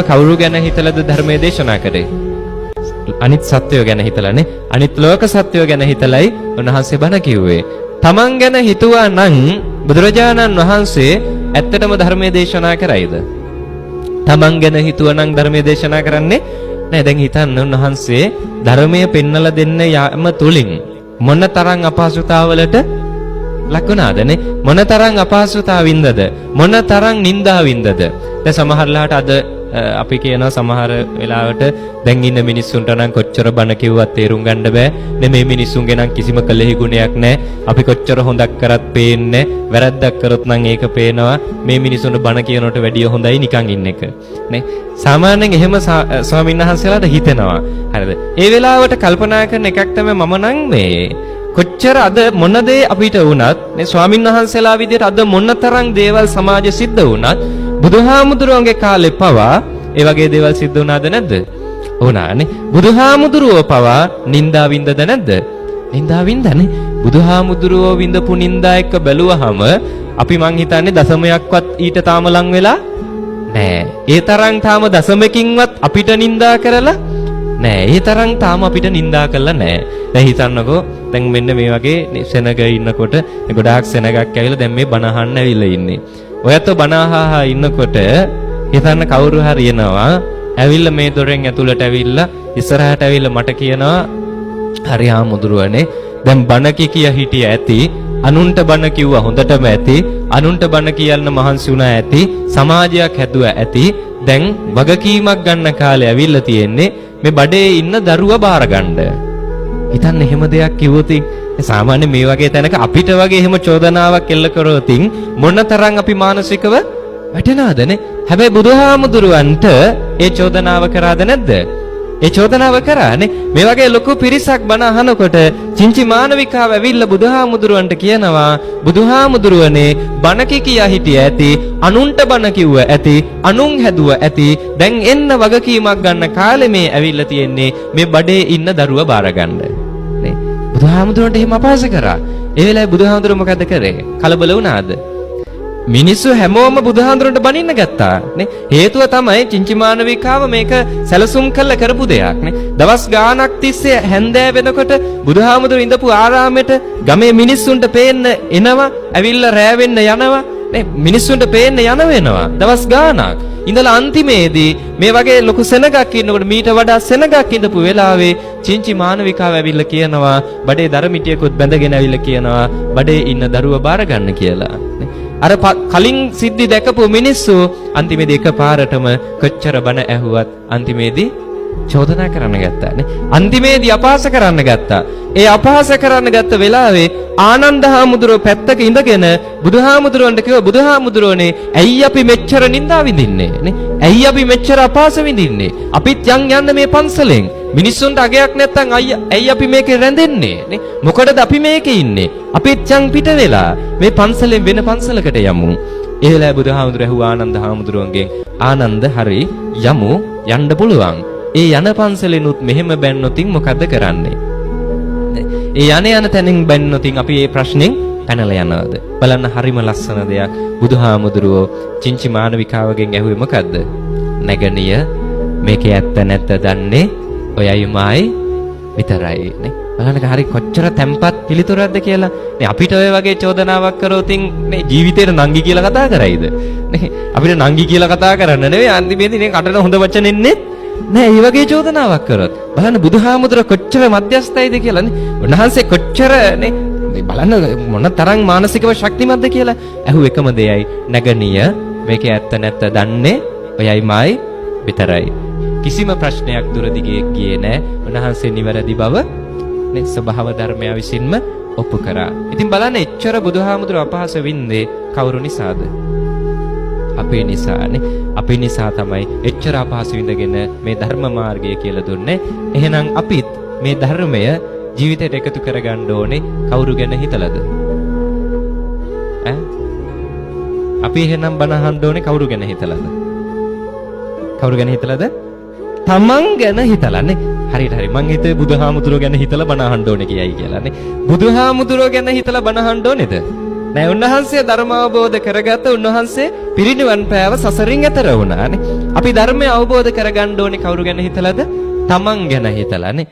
කවුරු ගැන හිතලාද ධර්මයේ දේශනා කරේ? අනිත් සත්වයෝ ගැන හිතලානේ. අනිත් ලෝක සත්වයෝ ගැන හිතලයි උන්වහන්සේ බණ කිව්වේ. තමන් ගැන හිතුවා නම් බුදුරජාණන් වහන්සේ ඇත්තටම ධර්මයේ දේශනා කරයිද? තමන් ගැන හිතුවා නම් ධර්මයේ දේශනා කරන්නේ නෑ. දැන් හිතන්න උන්වහන්සේ ධර්මයේ පෙන්වලා දෙන්න යාම තුලින් මොනතරම් අපහසුතාවලට ලකුණාදනේ, මොනතරම් අපහසුතාවින්දද, මොනතරම් නිന്ദාවින්දද. දැන් සමහරලාට අද අපි කියනවා සමහර වෙලාවට දැන් ඉන්න මිනිස්සුන්ට නම් කොච්චර බණ කිව්වත් තේරුම් ගන්න බෑ. මේ මිනිස්සුන්ගේ නම් කිසිම කලෙහි ගුණයක් නැහැ. අපි කොච්චර හොඳක් කරත් පේන්නේ, වැරද්දක් කරොත් නම් ඒක පේනවා. මේ මිනිස්සුන්ට බණ කියනකට වැඩිය හොඳයි නිකන් ඉන්න එක. නේ? සාමාන්‍යයෙන් එහෙම ස්වාමීන් වහන්සේලාට හිතෙනවා. හරිද? ඒ වෙලාවට කල්පනා කරන එකක් තමයි මම නම් මේ කොච්චර අද මොන දේ අපිට වුණත් මේ ස්වාමීන් වහන්සේලා විදිහට අද මොනතරම් දේවල් සමාජෙ සිද්ධ වුණත් බුදුහාමුදුරුවන්ගේ කාලේ පවා ඒ වගේ දේවල් සිද්ධ වුණාද නැද්ද? වුණානේ. බුදුහාමුදුරුවෝ පවා නිന്ദා වින්දද නැද්ද? නිന്ദා වින්දානේ. බුදුහාමුදුරුවෝ විඳපු නිന്ദා එක්ක බැලුවහම අපි මං හිතන්නේ දශමයක්වත් ඊට තාම ලං වෙලා නෑ. ඒ තරම් තාම දශමකින්වත් අපිට නිന്ദා කරලා නෑ. ඒ තරම් තාම අපිට නිന്ദා කළා නෑ. දැන් හිතන්නකෝ දැන් මෙන්න මේ වගේ සෙනග ඉන්නකොට ගොඩාක් සෙනගක් ඇවිල්ලා දැන් මේ බණ අහන්න ඇවිල්ලා ඉන්නේ. ඔයත් බණ අහහා ඉන්නකොට හිතන්න කවුරු හරි එනවා ඇවිල්ලා මේ දොරෙන් ඇතුළට ඇවිල්ලා ඉස්සරහට ඇවිල්ලා මට කියනවා හරි හාමුදුරුවනේ දැන් බණ කිය හිටිය ඇති අනුන්ට බණ කිව්වා හොඳටම ඇති අනුන්ට බණ කියන්න මහන්සි වුණා ඇති සමාජයක් හැදුවා ඇති දැන් වගකීමක් ගන්න කාලේ ඇවිල්ලා තියෙන්නේ මේ බඩේ ඉන්න දරුවා බාර ගන්න. හිතන්න එහෙම දෙයක් කිව්වොත් සාමාන්‍ය මේ වගේ තැනක අපිට වගේ එහෙම චෝදනාවක් එල්ල කරොතින් මොනතරම් අපි මානසිකව වැටෙනවදනේ. හැබැයි බුදුහාමුදුරුවන්ට ඒ චෝදනාව කරාද නැද්ද? ඒ චෝදනාව කරානේ. මේ වගේ ලොකු පිරිසක් බණ අහනකොට චින්චි මානවිකාව ඇවිල්ලා බුදුහාමුදුරුවන්ට කියනවා බුදුහාමුදුරුවනේ බණ කියා හිටිය ඇති අනුන්ට බණ කිව්ව ඇති අනුන් හැදුව ඇති දැන් එන්න වගකීමක් ගන්න කාලේ මේ ඇවිල්ලා තියෙන්නේ මේ බඩේ ඉන්න දරුවා බාර ගන්න. නේ? බුදුහාමුදුරුවන්ට එහෙම අපහාස කරා. ඒ වෙලාවේ බුදුහාමුදුරුවෝ මොකද කරේ? කලබල වුණාද? මිනිස්සු හැමෝම බුදුහාමුදුරන්ට බනින්න ගත්තා නේ. හේතුව තමයි චින්චි මානවිකාව මේක සැලසුම් කළ කරපු දෙයක් නේ. දවස් ගාණක් තිස්සේ හැන්දෑ වෙනකොට බුදුහාමුදුරු ඉඳපු ආරාමෙට ගමේ මිනිස්සුන්ට පේන්න එනවා, ඇවිල්ලා රෑ වෙන්න යනවා නේ. මිනිස්සුන්ට පේන්න යන වෙනවා දවස් ගාණක්. ඉඳලා අන්තිමේදී මේ වගේ ලොකු සෙනගක් ඉන්නකොට මීට වඩා සෙනගක් ඉඳපු වෙලාවේ චින්චි මානවිකාව ඇවිල්ලා කියනවා බඩේ දරමිටියකුත් බැඳගෙන ඇවිල්ලා කියනවා බඩේ ඉන්න දරුවා බාර ගන්න කියලා නේ. අර කලින් සිද්ධි දැකපු මිනිස්සු අන්තිමේදී එකපාරටම කොච්චර බණ ඇහුවත් අන්තිමේදී චෝදනා කරන්න ගත්තා නේ. අන්තිමේදී අපහාස කරන්න ගත්තා. ඒ අපහාස කරන්න ගත්ත වෙලාවේ ආනන්ද හාමුදුරුවෝ පැත්තක ඉඳගෙන බුදුහාමුදුරුවන්ට කිව්වා බුදුහාමුදුරුවනේ ඇයි අපි මෙච්චර නිඳා විඳින්නේ නේ? ඇයි අපි මෙච්චර අපහාස විඳින්නේ? අපිත් යන්න මේ පන්සලෙන් මිනිස්සුන්ට අගයක් නැත්තම් ඇයි අපි මේකේ රැඳෙන්නේ නේ? මොකටද අපි මේකේ ඉන්නේ? අපිත් පිට වෙලා මේ පන්සලෙන් වෙන පන්සලකට යමු. ඒ වෙලාවේ බුදුහාමුදුරුවෝ ඇහුවා ආනන්ද හාමුදුරුවන්ගෙන් ආනන්ද හරි යමු යන්න පුළුවන්. ඒ යන පන්සලෙනුත් මෙහෙම බැන්නොතින් මොකද කරන්නේ? ඒ යන තැනින් බැන්නොතින් අපි මේ ප්‍රශ්نين පැනලා යනවාද? බලන්න හරිම ලස්සන දෙයක් බුදුහාමුදුරුවෝ චින්චි මානවිකාවගෙන් ඇහුවේ මොකද්ද? නැගණිය මේකේ ඇත්ත නැත්ත දන්නේ ඔයයි මායි විතරයි නේ. බලන්න හරි කොච්චර තැම්පත් පිළිතුරක්ද කියලා. නේ අපිට ඔය වගේ චෝදනාවක් කරොතින් නේ ජීවිතේට නංගි කියලා කතා කරයිද? නේ අපිට නංගි කියලා කතා කරන්න නෙවෙයි අන්තිමේදී නේ කටට හොඳ වචන එන්නේ නෑ. මේ වගේ චෝදනාවක් කරොත් බලන්න බුදුහාමුදුරුවෝ කොච්චර මධ්‍යස්ථයිද කියලා නේ. උන්වහන්සේ කොච්චර නේ බලන්න මොන තරම් මානසිකව ශක්තිමත්ද කියලා. ඇහුව එකම දෙයයි නැගණිය මේකේ ඇත්ත නැත්ත දන්නේ ඔයයි මායි විතරයි. කිසිම ප්‍රශ්නයක් දුර දිගේ ගියේ නෑ. උන්වහන්සේ නිවැරදි බව නේ ස්වභාව ධර්මය විසින්ම ඔප්පු කරා. ඉතින් බලන්න එච්චර බුදුහාමුදුරුවෝ අපහාස වින්දේ කවුරු නිසාද? අපේ නිසානේ. අපේ නිසා තමයි එච්චර අපහාස විඳගෙන මේ ධර්ම මාර්ගය කියලා දුන්නේ. එහෙනම් අපිත් මේ ධර්මය ජීවිතයට එකතු කරගන්න ඕනේ කවුරු ගැන හිතලාද? අපි එහෙනම් බණ අහන්න ඕනේ කවුරු ගැන හිතලාද? කවුරු ගැන හිතලාද? තමන් ගැන හිතලානේ. හරියට හරි. මං හිතුවේ බුදුහාමුදුරුවෝ ගැන හිතලා බණ අහන්න ඕනේ කියයි කියලානේ. බුදුහාමුදුරුවෝ ගැන හිතලා බණ අහන්න ඕනේද? නෑ උන්වහන්සේ ධර්ම අවබෝධ කරගත්ත උන්වහන්සේ පිරිනිවන් පෑව සසරින් එතර වුණානේ. අපි ධර්මය අවබෝධ කරගන්න ඕනේ කවුරු ගැන හිතලාද? තමන් ගැන හිතලානේ.